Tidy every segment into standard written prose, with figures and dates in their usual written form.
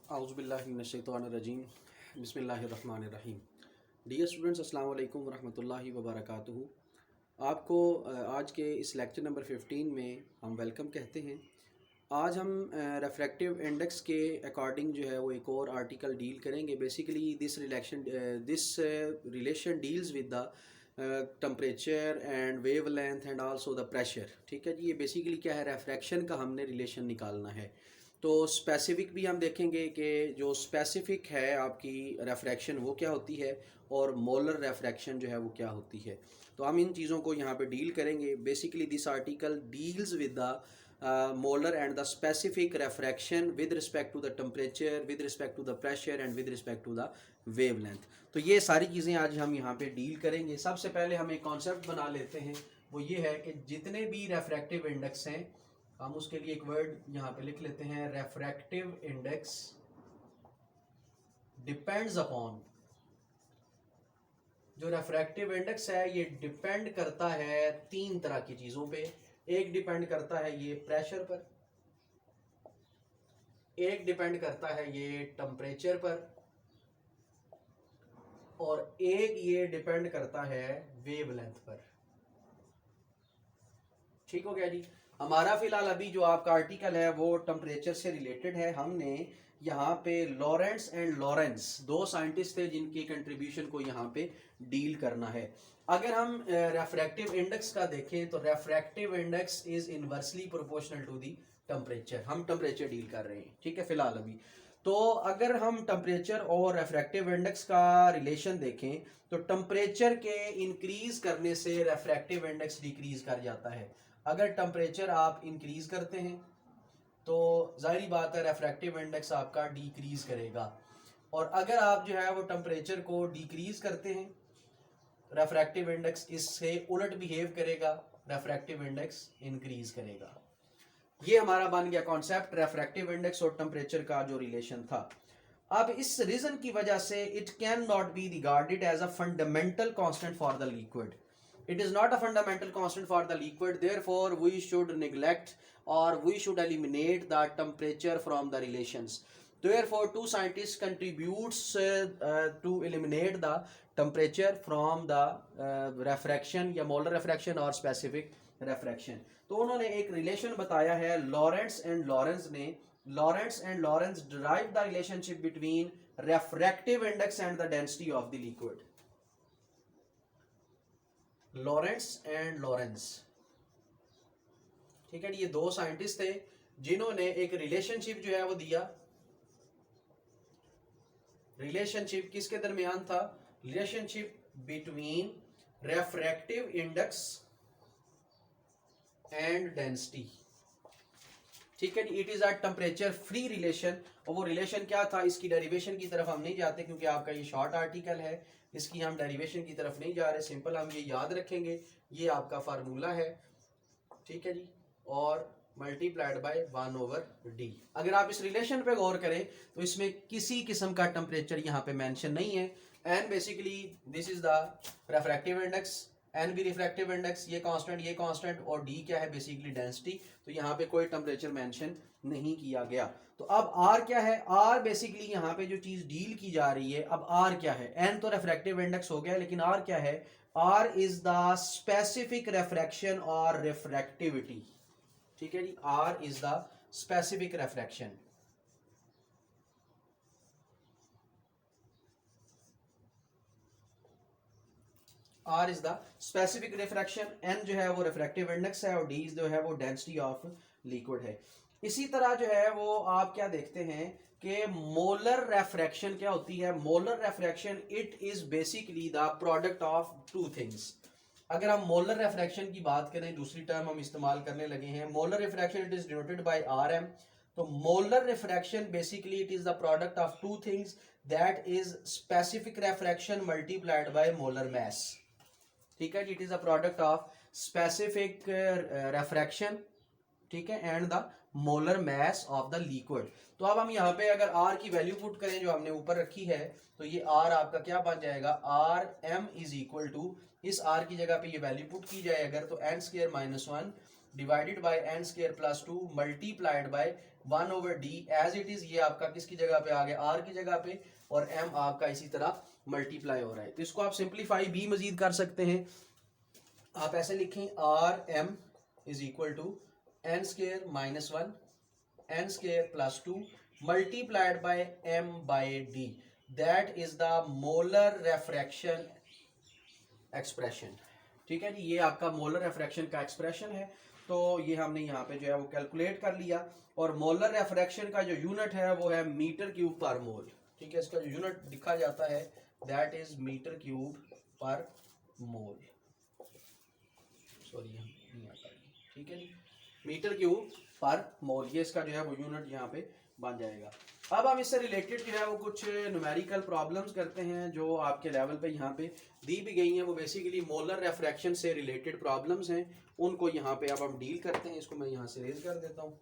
आउज़ुबिल्लाहि मिनश्शैतानिर्रजीम बिस्मिल्लाहिर्रहमानिर्रहीम। Dear students, अस्सलाम वालेकुम वरहमतुल्लाहि वबरकातुहू। आपको आज के इस लेक्चर नंबर 15 में हम वेलकम कहते हैं। आज हम रेफ्रैक्टिव इंडेक्स के अकॉर्डिंग जो है वो एक और आर्टिकल डील करेंगे। Basically this relation deals with the temperature and wave length and also the pressure. ठीक है जी, ये बेसिकली क्या है, रेफ्रैक्शन का हमने रिलेशन निकालना है। तो स्पेसिफिक भी हम देखेंगे कि जो स्पेसिफिक है आपकी रेफ्रैक्शन वो क्या होती है और मोलर रेफ्रैक्शन जो है वो क्या होती है। तो हम इन चीज़ों को यहाँ पे डील करेंगे। Basically this article deals with the molar and the specific refraction with respect to the temperature, with respect to the pressure and with respect to the wavelength. तो ये सारी चीज़ें आज हम यहाँ पे डील करेंगे। सबसे पहले हम एक कॉन्सेप्ट बना लेते हैं, वो ये है कि जितने भी रेफ्रैक्टिव इंडेक्स हैं, हम उसके लिए एक वर्ड यहाँ पे लिख लेते हैं, रेफ्रैक्टिव इंडेक्स डिपेंड्स अपॉन। जो रेफ्रैक्टिव इंडेक्स है ये डिपेंड करता है तीन तरह की चीजों पे। एक डिपेंड करता है ये प्रेशर पर, एक डिपेंड करता है ये टेम्परेचर पर, और एक ये डिपेंड करता है वेवलेंथ पर। ठीक हो गया जी। हमारा फिलहाल अभी जो आपका आर्टिकल है वो टेम्परेचर से रिलेटेड है। हमने यहाँ पे लॉरेंट्ज एंड लॉरेंस दो साइंटिस्ट थे जिनकी कंट्रीब्यूशन को यहाँ पे डील करना है। अगर हम रेफ्रैक्टिव इंडेक्स का देखें तो refractive index is inversely proportional to the temperature. हम टेम्परेचर डील कर रहे हैं, ठीक है फिलहाल अभी। तो अगर हम टेम्परेचर और रेफ्रैक्टिव इंडेक्स का रिलेशन देखें तो टेम्परेचर के इंक्रीज करने से रेफ्रैक्टिव इंडेक्स डिक्रीज कर जाता है। अगर टेम्परेचर आप इंक्रीज करते हैं तो जाहिर बात है रेफ्रैक्टिव इंडेक्स आपका डिक्रीज करेगा, और अगर आप जो है वो टेम्परेचर को डिक्रीज करते हैं, रेफ्रैक्टिव इंडेक्स इससे उलट बिहेव करेगा, रेफ्रैक्टिव इंडेक्स इंक्रीज करेगा। ये हमारा बन गया कॉन्सेप्ट रेफ्रैक्टिव इंडेक्स और टेम्परेचर का जो रिलेशन था। अब इस रीजन की वजह से it can not be regarded as a fundamental constant for the liquid. It is not a fundamental constant for the liquid, therefore we should neglect or we should eliminate the temperature from the relations. Therefore two scientists contributes to eliminate the temperature from the refraction या molar refraction और specific refraction. तो उन्होंने एक relation बताया है, Lorentz and Lawrence ने। Lorentz and Lawrence derived the relationship between refractive index and the density of the liquid. Lorentz and Lawrence, ठीक है, ये दो साइंटिस्ट थे जिन्होंने एक रिलेशनशिप जो है वो दिया। रिलेशनशिप किसके दरमियान था? Relationship between refractive index and density. ठीक है, it is a temperature free relation. और वो रिलेशन क्या था, इसकी डेरिवेशन की तरफ हम नहीं जाते क्योंकि आपका ये शॉर्ट आर्टिकल है, इसकी हम डेरिवेशन की तरफ नहीं जा रहे। सिंपल हम ये याद रखेंगे, ये आपका फार्मूला है, ठीक है जी, और मल्टीप्लाइड बाय 1/d। अगर आप इस रिलेशन पे गौर करें तो इसमें किसी किस्म का टेम्परेचर यहाँ पे मेंशन नहीं है। And basically this is the refractive index, n भी रिफ्रैक्टिव इंडेक्स, ये कांस्टेंट और डी क्या है, बेसिकली डेंसिटी। तो यहाँ पे कोई टेम्परेचर मेंशन नहीं किया गया। तो अब आर क्या है? आर बेसिकली यहाँ पे जो चीज डील की जा रही है, अब आर क्या है? एन तो रेफ्रैक्टिव इंडेक्स हो गया, लेकिन आर क्या है? R is the specific refraction और रिफ्रैक्टिविटी। ठीक है जी, R is the specific refraction. R is the specific refraction, N जो है वो रिफ्रैक्टिव इंडेक्स है, और डी जो है वो डेंसिटी ऑफ लिक्विड है। इसी तरह जो है वो आप क्या देखते हैं कि मोलर रेफ्रैक्शन क्या होती है? Molar refraction it is basically the product of two things. अगर हम मोलर रेफ्रैक्शन की बात करें, दूसरी टर्म हम इस्तेमाल करने लगे हैं, molar refraction it is denoted by R M. तो molar refraction basically it is the product of two things, that is specific refraction multiplied by molar mass. ठीक है, it is a product of specific refraction, ठीक है, and the molar mass of the liquid. तो अब हम यहाँ पे अगर आर की वैल्यू पुट करें जो हमने ऊपर रखी है, तो ये आर आपका क्या बन जाएगा? R M is equal to, इस आर की जगह पे ये वैल्यू पुट की जाए अगर, तो n square -1 divided by n square plus 2 multiplied by 1/d as it is. ये आपका किसकी जगह पे आ गया, r की जगह पे, और m आपका इसी तरह मल्टीप्लाई हो रहा है। तो इसको आप सिंप्लीफाई भी मजीद कर सकते हैं। आप ऐसे लिखें rm is equal to n square minus 1 n square plus 2 multiplied by m by d, that is the molar refraction expression. ठीक है जी, ये आपका मोलर रेफ्रैक्शन का एक्सप्रेशन है। तो ये हमने यहाँ पे जो है वो कैलकुलेट कर लिया। और मोलर रेफ्रैक्शन का जो यूनिट है वो है मीटर क्यूब पर मोल। ठीक है, इसका जो यूनिट लिखा जाता है दैट इज मीटर क्यूब पर मोल। सॉरी नहीं आता। ठीक है जी, मीटर क्यूब पर मोल, ये इसका जो है वो यूनिट यहाँ पे बन जाएगा। अब हम इससे रिलेटेड जो है वो कुछ न्यूमेरिकल प्रॉब्लम्स करते हैं जो आपके लेवल पे यहाँ पे दी भी गई हैं। वो बेसिकली मोलर रेफ्रैक्शन से रिलेटेड प्रॉब्लम्स हैं, उनको यहाँ पे अब हम डील करते हैं। इसको मैं यहाँ से रेज कर देता हूँ।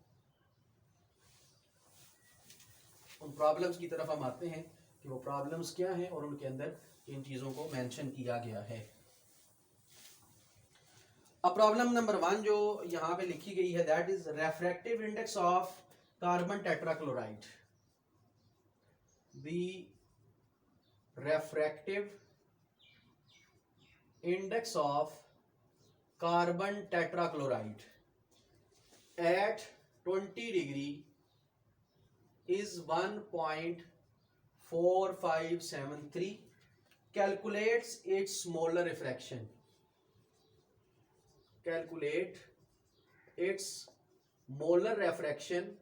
उन प्रॉब्लम्स की तरफ हम आते हैं कि वो प्रॉब्लम्स क्या हैं और उनके अंदर इन चीज़ों को मेंशन किया गया है। अब प्रॉब्लम नंबर 1 जो यहाँ पे लिखी गई है that is refractive index of carbon tetrachloride. The refractive index of carbon tetrachloride at 20 degree is 1.4573. Calculates its molar refraction. Calculate its molar refraction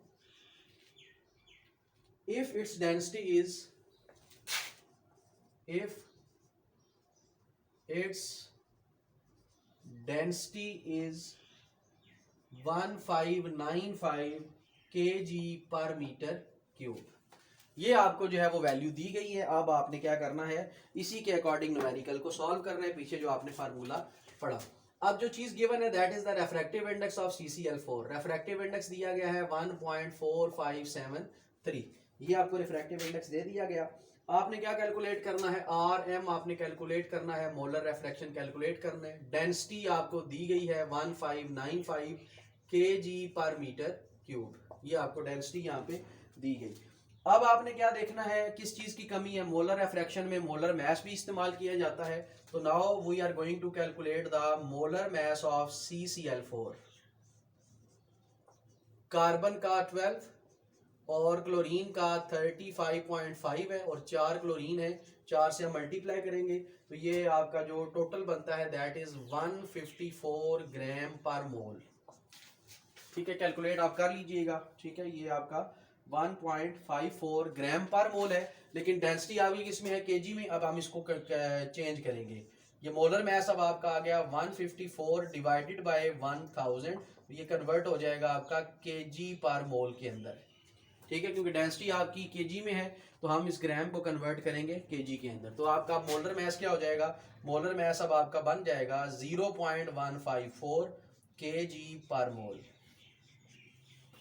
if its density is 1595 kg per metre cube. ये आपको जो है वो value दी गई है। अब आपने क्या करना है, इसी के अकॉर्डिंग न्यूमेरिकल को सॉल्व करना है, पीछे जो आपने फार्मूला पढ़ा। अब जो चीज गिवन है that is the refractive index of CCl4। Refractive index दिया गया है 1.4573। ये आपको रिफ्रैक्टिव इंडेक्स दे दिया गया। आपने क्या कैलकुलेट करना है, Rm आपने कैलकुलेट करना है, मोलर रेफ्रैक्शन कैलकुलेट करना है। डेंसिटी आपको दी गई है 1595 kg पर मीटर क्यूब। ये आपको डेंसिटी यहाँ पे दी गई। अब आपने क्या देखना है, किस चीज की कमी है। मोलर रेफ्रैक्शन में मोलर मास भी इस्तेमाल किया जाता है। तो now we are going to calculate the molar mass of CCl4। Carbon का 12 और क्लोरीन का 35.5 है और 4 क्लोरीन है, 4 से हम मल्टीप्लाई करेंगे तो ये आपका जो टोटल बनता है दैट इज 154 ग्राम पर मोल। ठीक है, कैलकुलेट आप कर लीजिएगा। ठीक है, ये आपका 1.54 ग्राम पर मोल है, लेकिन डेंसिटी आपकी किस में है, केजी में। अब हम इसको चेंज करेंगे। ये मोलर मास अब आपका आ गया 154 डिवाइडेड बाय 1000, ये कन्वर्ट हो जाएगा आपका केजी पर मोल के अंदर। ठीक है, क्योंकि डेंसिटी आपकी केजी में है तो हम इस ग्राम को कन्वर्ट करेंगे केजी के अंदर। तो आपका मोलर मास क्या हो जाएगा, मोलर मास अब आपका बन जाएगा 0.154 केजी पर मोल।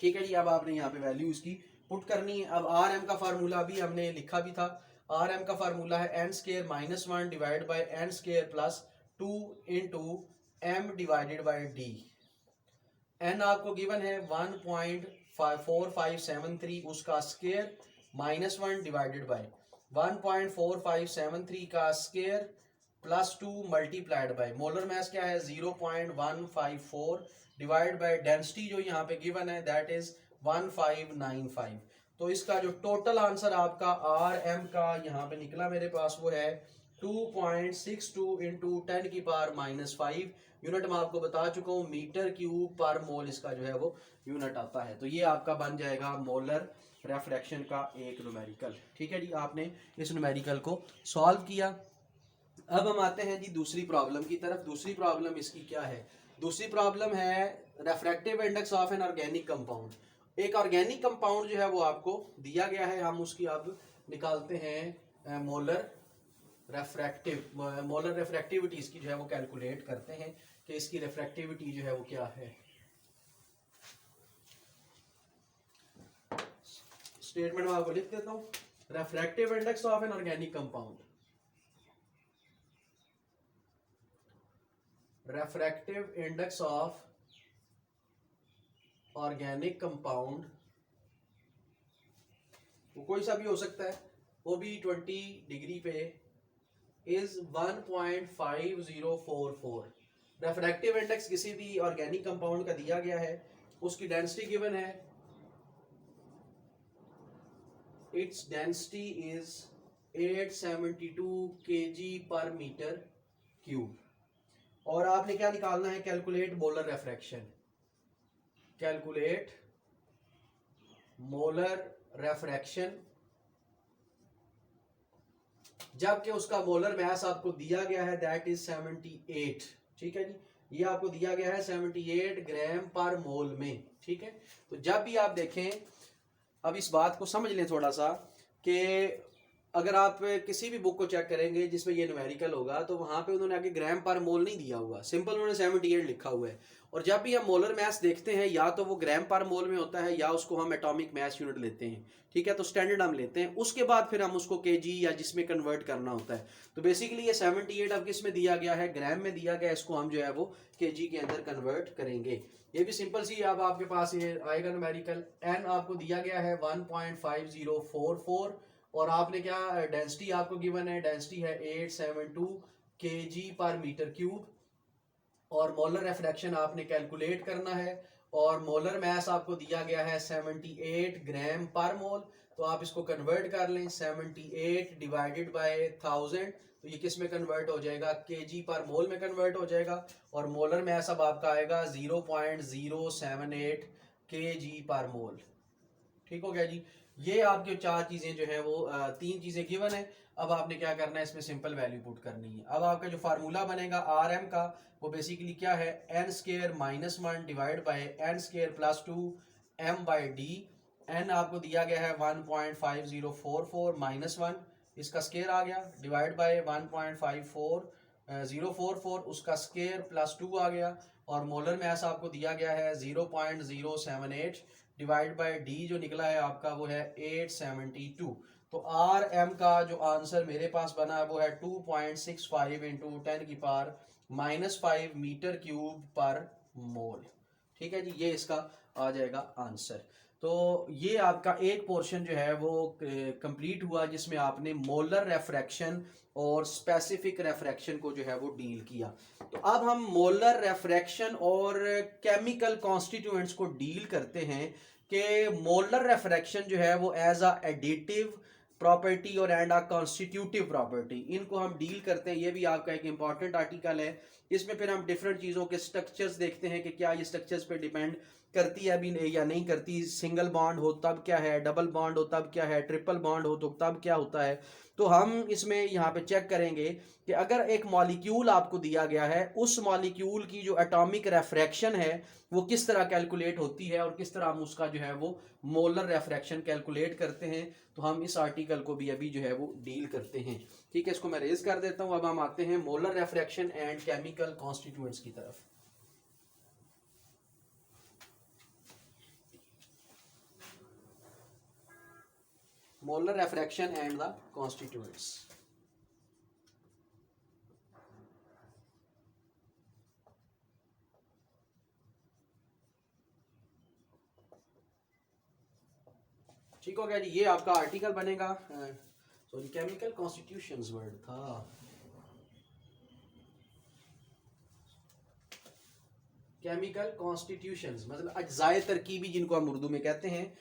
ठीक है जी, अब आपने यहाँ पे वैल्यू इसकी पुट करनी है। अब Rm का फार्मूला भी हमने लिखा भी था। Rm का फार्मूला है n square minus 1 divide by n square plus 2 into m divided by d। n आपको गिवन है 1.4573, उसका स्क्वायर माइनस 1 डिवाइडेड बाय 1.4573 का square plus 2 multiplied by molar मास क्या है 0.154 डिवाइड बाय डेंसिटी जो यहाँ पे गिवन है दैट इज 1595। तो इसका जो टोटल आंसर आपका Rm का यहाँ पे निकला मेरे पास वो है 2.62 इंटू 10 की पावर माइनस 5। यूनिट मैं आपको बता चुका हूँ, मीटर क्यूब पर मोल इसका जो है वो यूनिट आता है। तो ये आपका बन जाएगा मोलर रेफ्रैक्शन का एक न्यूमेरिकल। ठीक है जी, आपने इस न्यूमेरिकल को सॉल्व किया। अब हम आते हैं जी दूसरी प्रॉब्लम की तरफ। दूसरी प्रॉब्लम इसकी क्या है, दूसरी प्रॉब्लम है refractive index of an organic compound. एक ऑर्गेनिक कंपाउंड जो है वो आपको दिया गया है, हम उसकी अब निकालते हैं मोलर रेफ्रैक्टिविटी इसकी जो है वो कैलकुलेट करते हैं कि इसकी रेफ्रैक्टिविटी जो है वो क्या है। स्टेटमेंट में आपको लिख देता हूं, refractive index of an organic compound. Refractive index of organic compound, वो कोई सा भी हो सकता है, वो भी 20 डिग्री पे इज 1.5044। रेफ्रैक्टिव इंडेक्स किसी भी ऑर्गेनिक कंपाउंड का दिया गया है, उसकी डेंसिटी गिवन है, इट्स डेंसिटी इज 872 kg पर मीटर क्यूब। और आपने क्या निकालना है, कैलकुलेट मोलर रेफ्रैक्शन, कैलकुलेट मोलर रेफ्रैक्शन, जबकि उसका मोलर मास आपको दिया गया है दैट इज 78। ठीक है जी, ये आपको दिया गया है 78 ग्राम पर मोल में। ठीक है, तो जब भी आप देखें, अब इस बात को समझ लें थोड़ा सा, कि अगर आप किसी भी बुक को चेक करेंगे जिसमें ये न्यूमेरिकल होगा, तो वहां पे उन्होंने आगे ग्राम पर मोल नहीं दिया हुआ, सिंपल उन्होंने 78 लिखा हुआ है। और जब भी हम मोलर मास देखते हैं, या तो वो ग्राम पर मोल में होता है, या उसको हम एटॉमिक मास यूनिट लेते हैं। ठीक है, तो स्टैंडर्ड हम लेते हैं, उसके बाद फिर हम उसको केजी या जिसमें कन्वर्ट करना होता है। तो बेसिकली ये 78 अब किस में दिया गया है, ग्राम में दिया गया है, इसको हम जो है वो केजी के अंदर कन्वर्ट करेंगे। ये भी सिंपल सी, अब आपके पास ये आएगा न्यूमेरिकल, एन आपको दिया गया है 1.5044, और आपने क्या डेंसिटी आपको गिवन है, डेंसिटी है 872 kg पर मीटर क्यूब, और मोलर रेफ्रैक्शन आपने कैलकुलेट करना है, और मोलर मास आपको दिया गया है 78 ग्राम पर मोल। तो आप इसको कन्वर्ट कर लें, 78 डिवाइडेड बाय 1000, तो ये किस में कन्वर्ट हो जाएगा, केजी पर मोल में कन्वर्ट हो जाएगा। और मोलर मास अब आपका आएगा 0.078 kg पर मोल। ठीक हो गया जी, ये आपके चार चीजें जो है वो तीन चीजें गिवन है। अब आपने क्या करना है, इसमें सिंपल वैल्यू पुट करनी है। अब आपका जो फार्मूला बनेगा आर एम का, वो बेसिकली क्या है, n square minus 1 divide by n square plus 2 M by D. N आपको दिया गया है 1.5044 माइनस 1, इसका स्केयर आ गया, डिवाइड बाई 1.54044, उसका स्केयर प्लस 2 आ गया, और मोलर मास आपको दिया गया है 0.078 डिवाइड बाय डी, जो निकला है आपका वो है 872। तो आर एम का जो आंसर मेरे पास बना है वो है 2.65 इंटू 10 की पावर -5 मीटर क्यूब पर मोल। ठीक है जी, ये इसका आ जाएगा आंसर। तो ये आपका एक पोर्शन जो है वो कंप्लीट हुआ, जिसमें आपने मोलर रेफ्रैक्शन और स्पेसिफिक रेफ्रैक्शन को जो है वो डील किया। तो अब हम मोलर रेफ्रैक्शन और केमिकल कॉन्स्टिट्यूएंट्स को डील करते हैं, कि मोलर रेफ्रैक्शन जो है वो एज अ एडिटिव प्रॉपर्टी और एंड अ कॉन्स्टिट्यूटिव प्रॉपर्टी, इनको हम डील करते हैं। ये भी आपका एक इंपॉर्टेंट आर्टिकल है, इसमें फिर हम डिफरेंट चीज़ों के स्ट्रक्चर्स देखते हैं कि क्या ये स्ट्रक्चर्स पे डिपेंड करती है अभी या नहीं करती, सिंगल बॉन्ड हो तब क्या है, डबल बॉन्ड हो तब क्या है, ट्रिपल बॉन्ड हो तो तब क्या होता है। तो हम इसमें यहाँ पे चेक करेंगे कि अगर एक मॉलिक्यूल आपको दिया गया है, उस मॉलिक्यूल की जो एटॉमिक रेफ्रैक्शन है वो किस तरह कैलकुलेट होती है, और किस तरह हम उसका जो है वो मोलर रेफ्रैक्शन कैलकुलेट करते हैं। तो हम इस आर्टिकल को भी अभी जो है वो डील करते हैं। ठीक है, इसको मैं रेज कर देता हूँ। अब हम आते हैं molar refraction and chemical constituents की तरफ। Molar refraction and the constituents. ठीक हो गया जी, ये आपका आर्टिकल बनेगा, सॉरी केमिकल कॉन्स्टिट्यूशंस वर्ड था, केमिकल कॉन्स्टिट्यूशंस मतलब अज्जाए तरकीबी जिनको हम उर्दू में कहते हैं।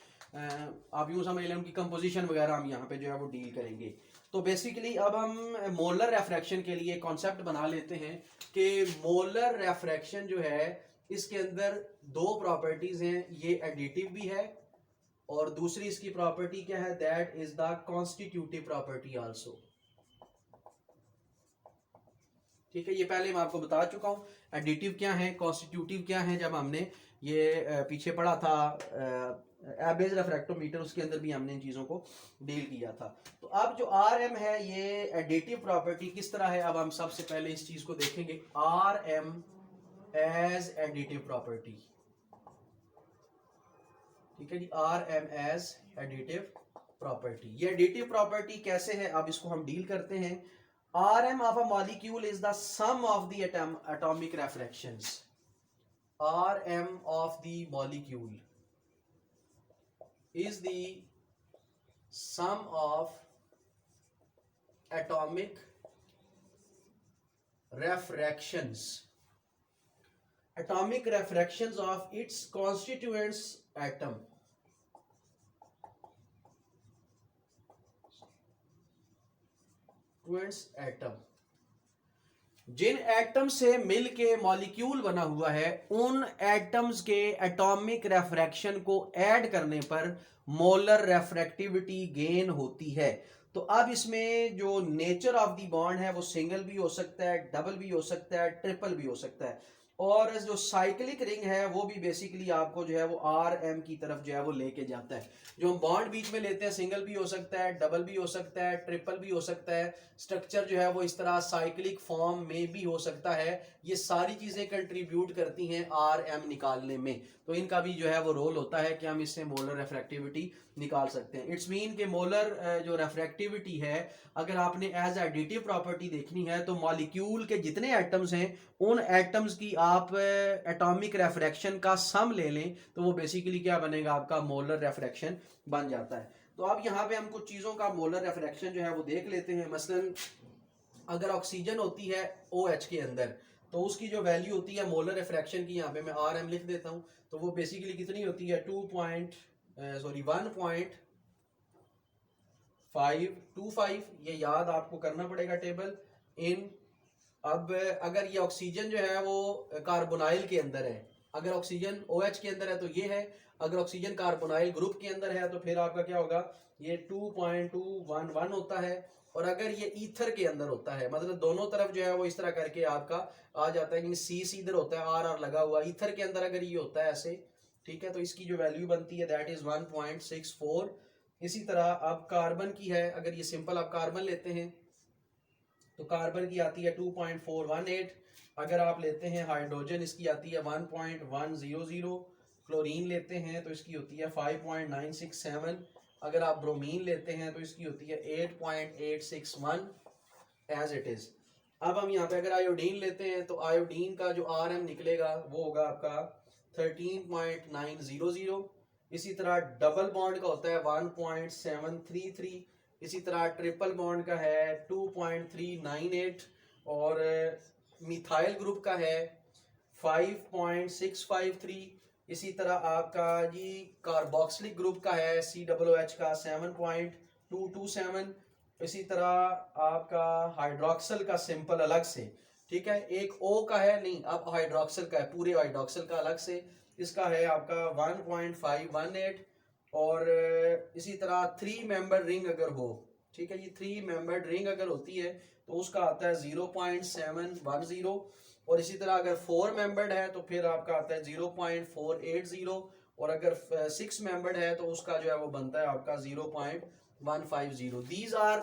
आप यूँ समझ लें, उनकी कंपोजिशन वगैरह हम यहाँ पे जो है वो डील करेंगे। तो बेसिकली अब हम मोलर रेफ्रैक्शन के लिए कॉन्सेप्ट बना लेते हैं कि मोलर रेफ्रैक्शन जो है, इसके अंदर दो प्रॉपर्टीज हैं, ये एडिटिव भी है, और दूसरी इसकी प्रॉपर्टी क्या है, that is the constitutive property also. ठीक है, ये पहले मैं आपको बता चुका हूँ एडिटिव क्या है, कॉन्स्टिट्यूटिव क्या है, जब हमने ये पीछे पढ़ा था एवरेज रेफ्रैक्टोमीटर, उसके अंदर भी हमने इन चीज़ों को डील किया था। तो अब जो आर एम है, ये एडिटिव प्रॉपर्टी किस तरह है, अब हम सबसे पहले इस चीज़ को देखेंगे, R M as additive property. ठीक है जी, R M as additive property. ये एडिटिव प्रॉपर्टी कैसे है, अब इसको हम डील करते हैं। Rm of a molecule is the sum of the atomic refractions. Rm of the molecule is the sum of atomic refractions of its constituents atom. जिन atom से मिल के मॉलिक्यूल बना हुआ है उन एटम्स के एटॉमिक रेफ्रैक्शन को ऐड करने पर मोलर रेफ्रैक्टिविटी गेन होती है। तो अब इसमें जो नेचर ऑफ द बॉन्ड है वो सिंगल भी हो सकता है, डबल भी हो सकता है, ट्रिपल भी हो सकता है, और जो साइक्लिक रिंग है वो भी बेसिकली आपको जो है वो आर एम की तरफ जो है वो लेके जाता है। जो हम बॉन्ड बीच में लेते हैं सिंगल भी हो सकता है, डबल भी हो सकता है, ट्रिपल भी हो सकता है, स्ट्रक्चर जो है वो इस तरह साइक्लिक फॉर्म में भी हो सकता है। ये सारी चीजें कंट्रीब्यूट करती हैं आर एम निकालने में। तो इनका भी जो है वो रोल होता है कि हम इससे मोलर रेफ्रैक्टिविटी निकाल सकते हैं। इट्स मीन के मोलर जो रेफ्रैक्टिविटी है अगर आपने एज एडिटिव प्रॉपर्टी देखनी है तो मॉलिक्यूल के जितने एटम्स हैं उन एटम्स की आप एटॉमिक रेफ्रैक्शन का सम ले लें तो वो बेसिकली क्या बनेगा, आपका मोलर रेफ्रैक्शन बन जाता है। तो अब यहाँ पे हम कुछ चीज़ों का मोलर रेफ्रैक्शन जो है वो देख लेते हैं। मसलन अगर ऑक्सीजन होती है OH के अंदर तो उसकी जो वैल्यू होती है मोलर रिफ्रैक्शन की, यहाँ पे मैं RM लिख देता हूँ, तो वो बेसिकली कितनी होती है 1.525। ये याद आपको करना पड़ेगा टेबल इन। अब अगर ये ऑक्सीजन जो है वो कार्बोनाइल के अंदर है, अगर ऑक्सीजन OH के अंदर है तो ये है, अगर ऑक्सीजन कार्बोनाइल ग्रुप के अंदर है तो फिर आपका क्या होगा, ये 2.211 होता है। और अगर ये ईथर के अंदर होता है, मतलब दोनों तरफ जो है वो इस तरह करके आपका आ जाता है, सी इधर होता है, आर लगा हुआ, ईथर के अंदर अगर ये होता है ऐसे, ठीक है, तो इसकी जो वैल्यू बनती है दैट इज 1.64। इसी तरह अब कार्बन की है, अगर ये सिंपल आप कार्बन लेते हैं तो कार्बन की आती है 2.418। अगर आप लेते हैं हाइड्रोजन इसकी आती है 1.100। क्लोरीन लेते हैं तो इसकी होती है 5.967। अगर आप ब्रोमीन लेते हैं तो इसकी होती है 8.861 एज इट इज। अब हम यहाँ पे अगर आयोडीन लेते हैं तो आयोडीन का जो RM निकलेगा वो होगा आपका 13.900। इसी तरह डबल बॉन्ड का होता है 1.733। इसी तरह ट्रिपल बॉन्ड का है 2.398 और मिथाइल ग्रुप का है 5.653। इसी तरह आपका जी कार्बोक्सिलिक ग्रुप का है COOH का 7.227। इसी तरह आपका हाइड्रोक्सल का सिंपल अलग से, ठीक है, एक O का है, नहीं अब हाइड्रोक्सल का है, पूरे हाइड्रोक्सल का अलग से, इसका है आपका 1.518। और इसी तरह 3 मेंबर रिंग अगर हो, ठीक है, ये 3 मेंबर्ड रिंग अगर होती है तो उसका आता है 0.710। और इसी तरह अगर 4 मेंबर्ड है तो फिर आपका आता है 0.480। और अगर 6 मेंबर्ड है तो उसका जो है वो बनता है आपका 0.150। These are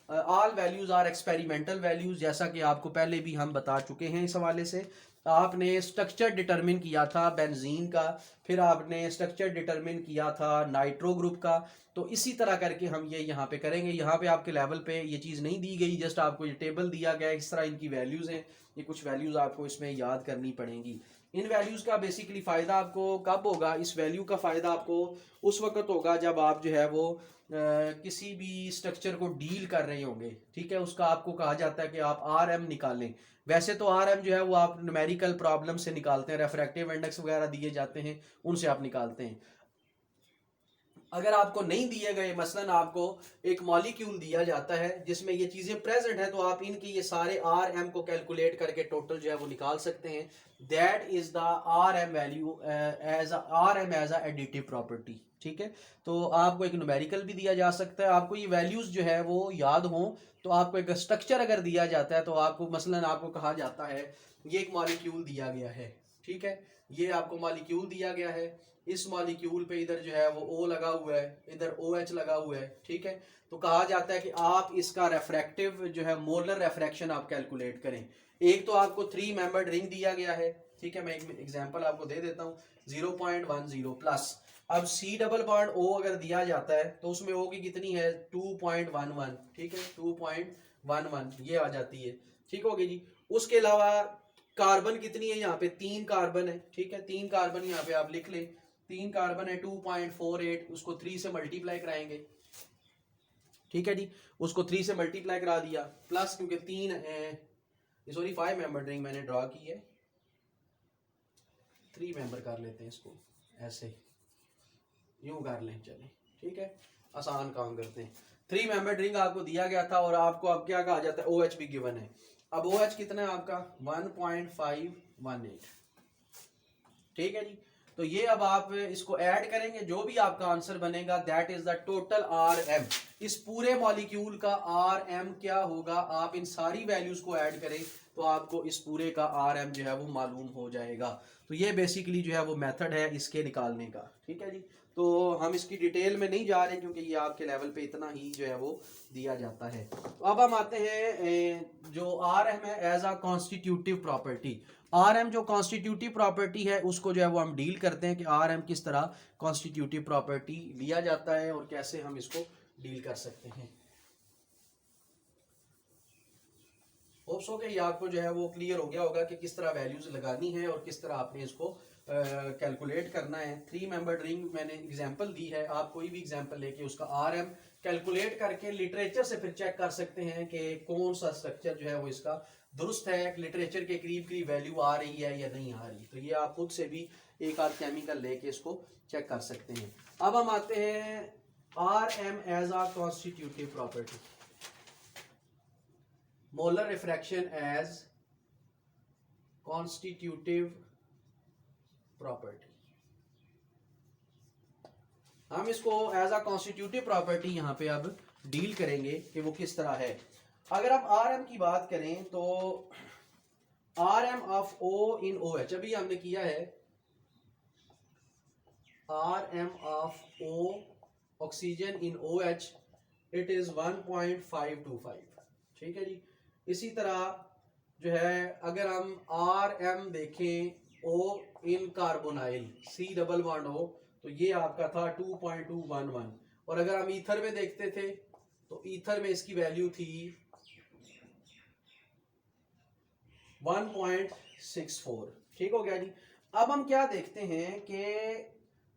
all values are experimental values, जैसा कि आपको पहले भी हम बता चुके हैं। इस हवाले से आपने स्ट्रक्चर डिटरमिन किया था बेंजीन का, फिर आपने स्ट्रक्चर डिटरमिन किया था नाइट्रो ग्रुप का, तो इसी तरह करके हम ये यहाँ पे करेंगे। यहाँ पे आपके लेवल पे ये चीज़ नहीं दी गई, जस्ट आपको ये टेबल दिया गया, इस तरह इनकी वैल्यूज़ हैं, ये कुछ वैल्यूज़ आपको इसमें याद करनी पड़ेंगी। इन वैल्यूज़ का बेसिकली फ़ायदा आपको कब होगा, इस वैल्यू का फ़ायदा आपको उस वक्त होगा जब आप जो है वो किसी भी स्ट्रक्चर को डील कर रहे होंगे, ठीक है, उसका आपको कहा जाता है कि आप RM निकालें। वैसे तो RM जो है वो आप न्यूमेरिकल प्रॉब्लम से निकालते हैं, रेफ्रैक्टिव इंडेक्स वगैरह दिए जाते हैं उनसे आप निकालते हैं। अगर आपको नहीं दिए गए, मसलन आपको एक मॉलिक्यूल दिया जाता है जिसमें ये चीज़ें प्रेजेंट है, तो आप इनकी ये सारे RM को कैलकुलेट करके टोटल जो है वो निकाल सकते हैं। That is the RM value as RM as a additive property, ठीक है। तो आपको एक न्यूमेरिकल भी दिया जा सकता है, आपको ये वैल्यूज जो है वो याद हो, तो आपको एक स्ट्रक्चर अगर दिया जाता है तो आपको मसलन आपको कहा जाता है ये एक मॉलिक्यूल दिया गया है, ठीक है, ये आपको मॉलिक्यूल दिया गया है, इस मॉलिक्यूल पे इधर जो है वो O लगा हुआ है, इधर OH लगा हुआ है, ठीक है। तो कहा जाता है कि आप इसका रेफ्रैक्टिव जो है मोलर रेफ्रैक्शन आप कैलकुलेट करें। एक तो आपको 3 मेंबर्ड रिंग दिया गया है, ठीक है, मैं एक एग्जांपल आपको दे देता हूँ 0.10 प्लस। अब C डबल बॉन्ड O अगर दिया जाता है तो उसमें O की कितनी है 2.11, ठीक है, 2.11 ये आ जाती है, ठीक होगी जी। उसके अलावा कार्बन कितनी है यहाँ पे, 3 कार्बन है, ठीक है, 3 कार्बन यहाँ पे आप लिख लें, 3 कार्बन है, 2.48, उसको 3 से मल्टीप्लाई कराएंगे, ठीक है जी, उसको 3 से मल्टीप्लाई करा दिया, प्लस क्योंकि 3 सॉरी 5 मेंबर रिंग मैंने ड्रॉ की है, 3 मेंबर कर लेते हैं इसको, ऐसे यूं कर लें, चलें, ठीक है, आसान काम करते हैं। 3 मेंबर रिंग आपको दिया गया था और आपको अब क्या कहा जाता है, OH भी गिवन है। अब OH कितना है आपका 1.518, ठीक है जी। तो ये अब आप इसको ऐड करेंगे, जो भी आपका आंसर बनेगा that is the total RM। इस पूरे मॉलिक्यूल का RM क्या होगा, आप इन सारी वैल्यूज को ऐड करें तो आपको इस पूरे का RM जो है वो मालूम हो जाएगा। तो ये बेसिकली जो है वो मेथड है इसके निकालने का, ठीक है जी। तो हम इसकी डिटेल में नहीं जा रहे क्योंकि ये आपके लेवल पे इतना ही जो है वो दिया जाता है। तो अब हम आते हैं जो RM है as a constitutive property. RM जो कॉन्स्टिट्यूटिव प्रॉपर्टी है उसको जो है वो हम डील करते हैं कि RM किस तरह कॉन्स्टिट्यूटिव प्रॉपर्टी लिया जाता है और कैसे हम इसको डील कर सकते हैं। होप सो कि ये आपको जो है वो क्लियर हो गया होगा कि किस तरह वैल्यूज लगानी है और किस तरह आपने इसको कैलकुलेट करना है। 3 मेंबर्ड रिंग मैंने एग्जांपल दी है, आप कोई भी एग्जांपल लेके उसका RM कैलकुलेट करके लिटरेचर से फिर चेक कर सकते हैं कि कौन सा स्ट्रक्चर जो है वो इसका दुरुस्त है, लिटरेचर के करीब करीब वैल्यू आ रही है या नहीं आ रही। तो ये आप खुद से भी एक आध केमिकल लेके इसको चेक कर सकते हैं। अब हम आते हैं RM as a constitutive property, molar refraction as constitutive property. हम इसको एज अ कॉन्स्टिट्यूटिव प्रॉपर्टी यहां पे अब डील करेंगे कि वो किस तरह है। अगर आप RM की बात करें तो RM of O in OH, अभी हमने किया है RM of O oxygen in OH, it is 1.525, ठीक है जी। इसी तरह जो है अगर हम RM देखें O in carbonyl C double bond O, तो ये आपका था 2.211, और अगर हम ईथर में देखते थे तो ईथर में इसकी वैल्यू थी 1.64, ठीक हो गया जी। अब हम क्या देखते हैं कि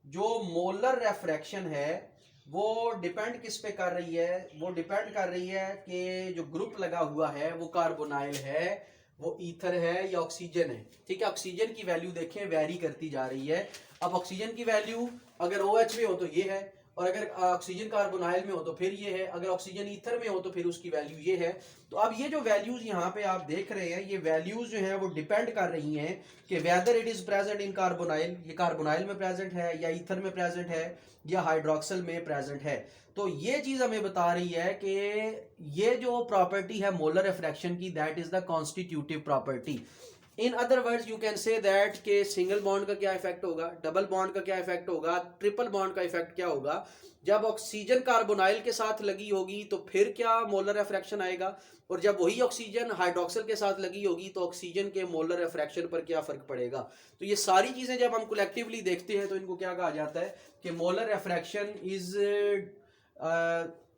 जो मोलर रेफ्रैक्शन है वो डिपेंड किस पे कर रही है, वो डिपेंड कर रही है कि जो ग्रुप लगा हुआ है वो कार्बोनाइल है, वो ईथर है या ऑक्सीजन है, ठीक है। ऑक्सीजन की वैल्यू देखें वेरी करती जा रही है। अब ऑक्सीजन की वैल्यू अगर OH में हो तो ये है, और अगर ऑक्सीजन कार्बोनाइल में हो तो फिर ये है, अगर ऑक्सीजन ईथर में हो तो फिर उसकी वैल्यू ये है। तो अब ये जो वैल्यूज यहाँ पे आप देख रहे हैं, ये वैल्यूज जो है वो डिपेंड कर रही हैं कि whether it is present in carbonyl, ये कार्बोनाइल में प्रेजेंट है या ईथर में प्रेजेंट है या हाइड्रोक्सल में प्रेजेंट है। तो ये चीज हमें बता रही है कि ये जो प्रॉपर्टी है मोलर रिफ्रैक्शन की, that is the constitutive property. In other words you can say that के सिंगल बॉन्ड का क्या इफेक्ट होगा, डबल बॉन्ड का क्या इफेक्ट होगा, ट्रिपल बॉन्ड का इफेक्ट क्या होगा। जब ऑक्सीजन कार्बोनाइल के साथ लगी होगी तो फिर क्या मोलर रिफ्रैक्शन आएगा, और जब वही ऑक्सीजन हाइड्रोक्सल के साथ लगी होगी तो ऑक्सीजन के मोलर रिफ्रैक्शन पर क्या फर्क पड़ेगा। तो ये सारी चीजें जब हम कलेक्टिवली देखते हैं तो इनको क्या कहा जाता है कि molar refraction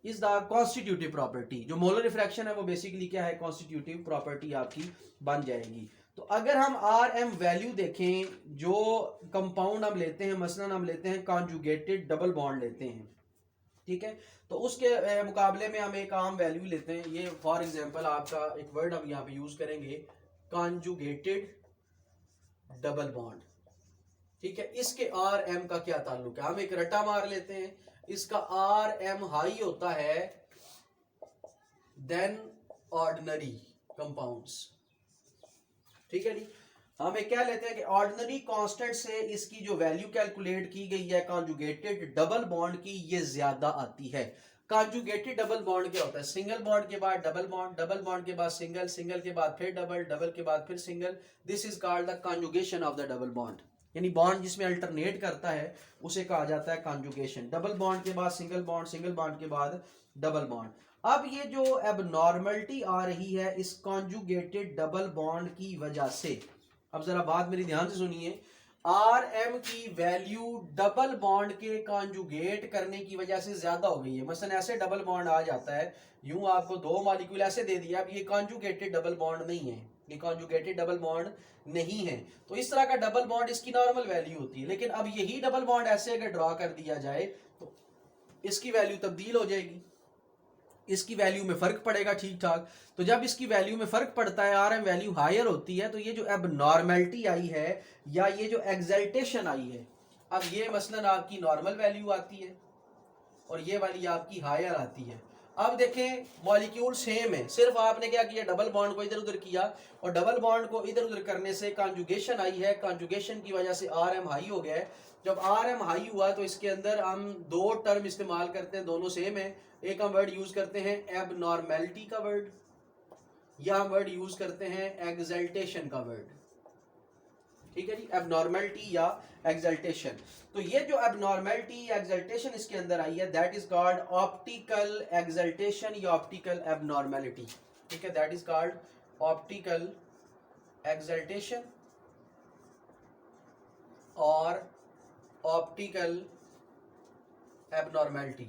is the constitutive property. जो मोलर रिफ्रैक्शन है वो बेसिकली क्या है, कॉन्स्टिट्यूटिव प्रॉपर्टी आपकी बन जाएगी। तो अगर हम RM वैल्यू देखें, जो कंपाउंड हम लेते हैं, मसलन हम लेते हैं कॉन्जुगेटेड डबल बॉन्ड लेते हैं, ठीक है, तो उसके मुकाबले में हम एक आम वैल्यू लेते हैं। ये फॉर एग्जांपल आपका एक वर्ड हम यहाँ पे यूज करेंगे, कॉन्जुगेटेड डबल बॉन्ड, ठीक है। इसके RM का क्या ताल्लुक है, हम एक रट्टा मार लेते हैं, इसका RM हाई होता है देन ऑर्डिनरी कंपाउंड्स, ठीक है जी। हम एक क्या लेते हैं कि ऑर्डिनरी कांस्टेंट से इसकी जो वैल्यू कैलकुलेट की गई है कॉन्जुगेटेड डबल बॉन्ड की, ये ज्यादा आती है। कॉन्जुगेटेड डबल बॉन्ड क्या होता है, सिंगल बॉन्ड के बाद डबल बॉन्ड, डबल बॉन्ड के बाद सिंगल, सिंगल के बाद फिर डबल, डबल के बाद फिर single. This is called the conjugation of the double bond, यानी बॉन्ड जिसमें अल्टरनेट करता है उसे कहा जाता है कॉन्जुगेशन। डबल बॉन्ड के बाद सिंगल बॉन्ड, सिंगल बॉन्ड के बाद डबल बॉन्ड। अब ये जो एबनॉर्मलिटी आ रही है इस कॉन्जुगेटेड डबल बॉन्ड की वजह से, अब जरा बात मेरी ध्यान से सुनिए, RM की वैल्यू डबल बॉन्ड के कॉन्जुगेट करने की वजह से ज्यादा हो गई है। मसलन ऐसे डबल बॉन्ड आ जाता है, यूं आपको 2 मॉलिक्यूल ऐसे दे दिया, अब ये कॉन्जुगेटेड डबल बॉन्ड नहीं है, ये कॉन्जुगेटेड डबल बॉन्ड नहीं है। तो इस तरह का डबल बॉन्ड इसकी नॉर्मल वैल्यू होती है, लेकिन अब यही डबल बॉन्ड ऐसे अगर ड्रॉ कर दिया जाए तो इसकी वैल्यू तब्दील हो जाएगी, इसकी वैल्यू में फर्क पड़ेगा ठीक ठाक। तो जब इसकी वैल्यू में फर्क पड़ता है, आर एम वैल्यू हायर होती है, तो ये जो एबनॉर्मेलिटी आई है या ये जो एक्सल्टेशन आई है, अब ये मसलन आपकी नॉर्मल वैल्यू आती है और ये वाली आपकी हायर आती है। अब देखें मॉलिक्यूल सेम है, सिर्फ आपने क्या किया, डबल बॉन्ड को इधर उधर किया और डबल बॉन्ड को इधर उधर करने से कॉन्जुगेशन आई है, कॉन्जुगेशन की वजह से आर एम हाई हो गया है। जब आर एम हाई हुआ तो इसके अंदर हम दो टर्म इस्तेमाल करते हैं, दोनों सेम है। एक हम वर्ड यूज करते हैं एबनॉर्मेलिटी का वर्ड, या हम वर्ड यूज करते हैं एक्सल्टेशन का वर्ड, ठीक है जी, एबनॉर्मेलिटी या एक्सल्टेशन। तो ये जो एबनॉर्मेलिटी या एक्सल्टेशन इसके अंदर आई है, that is called optical exaltation या ऑप्टिकल एबनॉर्मेलिटी, ठीक है, that is called optical exaltation और ऑप्टिकल एबनॉर्मेलिटी,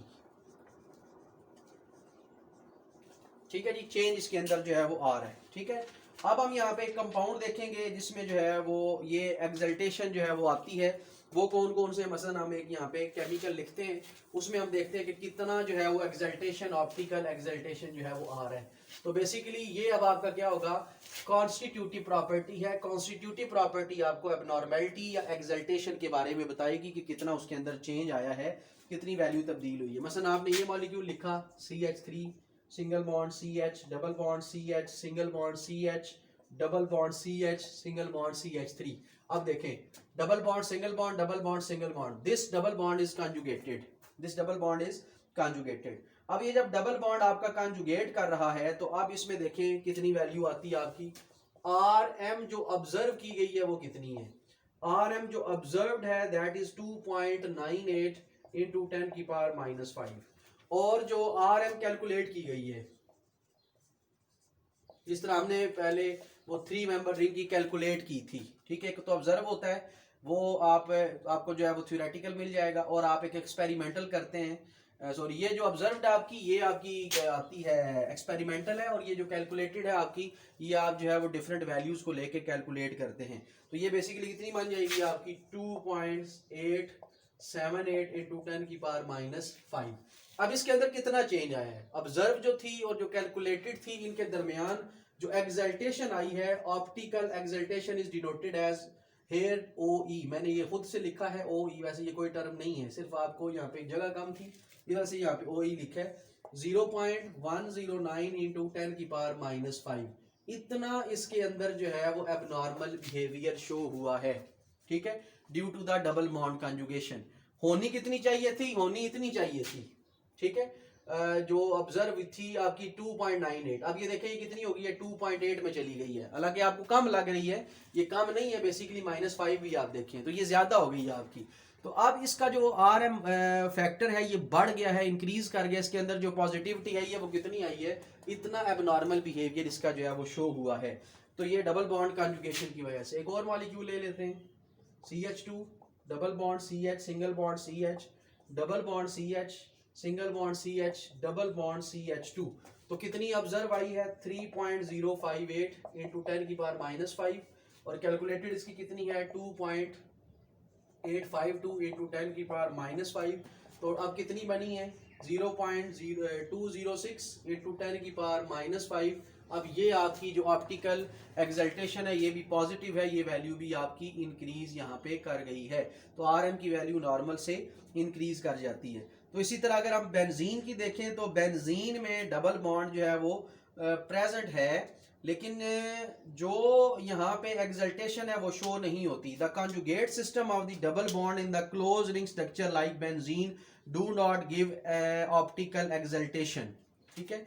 ठीक है जी। चेंज इसके अंदर जो है वो आ रहा है, ठीक है। अब हम यहाँ पे एक कंपाउंड देखेंगे जिसमें जो है वो ये एक्सल्टेशन जो है वो आती है। वो कौन कौन से, मसलन हम एक यहाँ पे केमिकल लिखते हैं, उसमें हम देखते हैं कि कितना जो है वो एक्सल्टेशन, ऑप्टिकल एक्सल्टेशन जो है वो आ रहा है। तो बेसिकली ये अब आपका क्या होगा, कॉन्स्टिट्यूटिव प्रॉपर्टी है। कॉन्स्टिट्यूटिव प्रॉपर्टी आपको एबनॉर्मेलिटी या एक्सल्टेशन के बारे में बताएगी कि कितना उसके अंदर चेंज आया है, कितनी वैल्यू तब्दील हुई है। मसलन आपने ये मॉलिक्यूल लिखा CH3 single bond CH, double bond CH, single bond CH, double bond CH, single bond CH3। अब देखें double bond single bond, double bond single bond, this double bond is conjugated, this double bond is conjugated. अब ये जब double bond आपका conjugate कर रहा है तो आप इसमें देखें कितनी वैल्यू आती है आपकी, RM जो ऑब्जर्व की गई है वो कितनी है, RM जो ऑब्जर्व्ड है दैट इज 2.98 इंटू 10 की पावर -5, और जो RM कैलकुलेट की गई है, जिस तरह हमने पहले वो 3 मेंबर रिंग की कैलकुलेट की थी, ठीक है। एक तो ऑब्जर्व होता है वो आपको जो है वो थ्योरेटिकल मिल जाएगा, और आप एक एक्सपेरिमेंटल करते हैं, सॉरी ये जो ऑब्जर्व्ड आपकी ये आपकी आती है एक्सपेरिमेंटल है, और ये जो कैलकुलेटेड है आपकी ये आप जो है वो डिफरेंट वैल्यूज को लेके कैलकुलेट करते हैं। तो ये बेसिकली कितनी बन जाएगी आपकी 2.878 इंटू 10 की पावर -5। अब इसके अंदर कितना चेंज आया है, ऑब्जर्व जो थी और जो कैलकुलेटेड थी, इनके दरमियान जो एक्सल्टेशन आई है, optical exaltation is denoted as here OE, मैंने ये खुद से लिखा है OE, वैसे ये कोई टर्म नहीं है, सिर्फ आपको यहाँ पे जगह कम थी इधर से यहाँ पे OE लिखा है। 0.109 इंटू 10 की पावर -5, इतना इसके अंदर जो है वो एबनॉर्मल बिहेवियर शो हुआ है, ठीक है, due to the double bond conjugation. होनी कितनी चाहिए थी, होनी इतनी चाहिए थी, ठीक है, जो ऑब्जर्व थी आपकी 2.98, अब ये देखें ये कितनी हो गई है, 2.8 में चली गई है। हालांकि आपको कम लग रही है, ये कम नहीं है, बेसिकली -5 भी आप देखें तो ये ज्यादा हो गई है आपकी। तो अब इसका जो RM फैक्टर है ये बढ़ गया है, इंक्रीज कर गया, इसके अंदर जो पॉजिटिविटी है ये वो कितनी आई है, इतना एबनॉर्मल बिहेवियर इसका जो है वो शो हुआ है। तो ये डबल बॉन्ड कॉन्जुगेशन की वजह से। एक और मॉलिक्यूल ले लेते हैं, CH2 double bond CH, single bond CH, double bond CH, single bond CH, double bond CH2। तो कितनी ऑब्जर्व आई है, 3.058 इंटू 10 की पावर -5, और कैलकुलेटेड इसकी कितनी है 2.852 इंटू 10 की पावर -5। तो अब कितनी बनी है 0.206 इंटू 10 की पावर -5। अब ये आपकी जो ऑप्टिकल एक्सल्टेशन है ये भी पॉजिटिव है, ये वैल्यू भी आपकी इंक्रीज यहाँ पे कर गई है। तो RM की वैल्यू नॉर्मल से इंक्रीज कर जाती है। तो इसी तरह अगर हम बेंजीन की देखें तो बेंजीन में डबल बॉन्ड जो है वो प्रेजेंट है, लेकिन जो यहाँ पे एक्सल्टेशन है वो शो नहीं होती। The conjugate system of the double bond in the close ring structure like benzene do not give optical exaltation, ठीक है।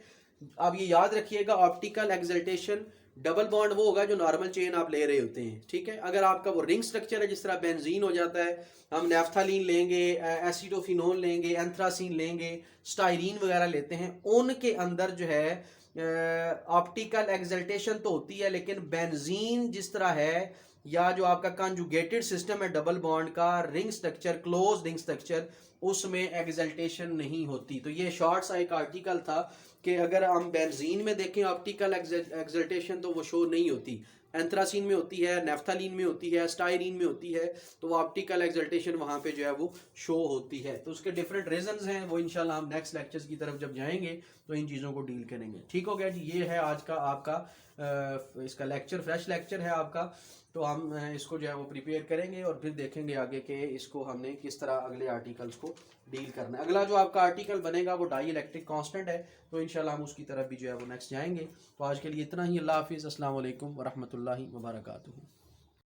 अब ये याद रखिएगा, ऑप्टिकल एक्सल्टेशन डबल बॉन्ड वो होगा जो नॉर्मल चेन आप ले रहे होते हैं, ठीक है। अगर आपका वो रिंग स्ट्रक्चर है, जिस तरह बेंजीन हो जाता है, हम नेफ्थालीन लेंगे, एसिडोफिनोल लेंगे, एंथ्रासीन लेंगे, स्टाइरीन वगैरह लेते हैं, उनके अंदर जो है ऑप्टिकल एक्सल्टेशन तो होती है, लेकिन बेंजीन जिस तरह है या जो आपका कंजुगेटेड सिस्टम है डबल बॉन्ड का, ring structure, close ring structure, उसमें एक्सल्टेशन नहीं होती। तो ये शॉर्ट सा एक आर्टिकल था कि अगर हम बेंजीन में देखें ऑप्टिकल एक्सल्टेशन तो वो शो नहीं होती, एंथ्रासीन में होती है, नेफ्थालीन में होती है, स्टाइरीन में होती है, तो वो ऑप्टिकल एक्सल्टेशन वहाँ पे जो है वो शो होती है। तो उसके डिफरेंट रीजंस हैं, वो इंशाल्लाह हम नेक्स्ट लेक्चर्स की तरफ जब जाएंगे तो इन चीज़ों को डील करेंगे। ठीक हो गया जी, ये है आज का आपका इसका लेक्चर, फ्रेश लेक्चर है आपका। तो हम इसको जो है वो प्रिपेयर करेंगे और फिर देखेंगे आगे के इसको हमने किस तरह अगले आर्टिकल्स को डील करना है। अगला जो आपका आर्टिकल बनेगा वो डाई इलेक्ट्रिक कांस्टेंट है, तो इंशाल्लाह हम उसकी तरफ भी जो है वो नेक्स्ट जाएंगे। तो आज के लिए इतना ही। अल्लाह हाफिज़, अस्सलाम वालेकुम वरहमतुल्लाहि वबरकातुहू।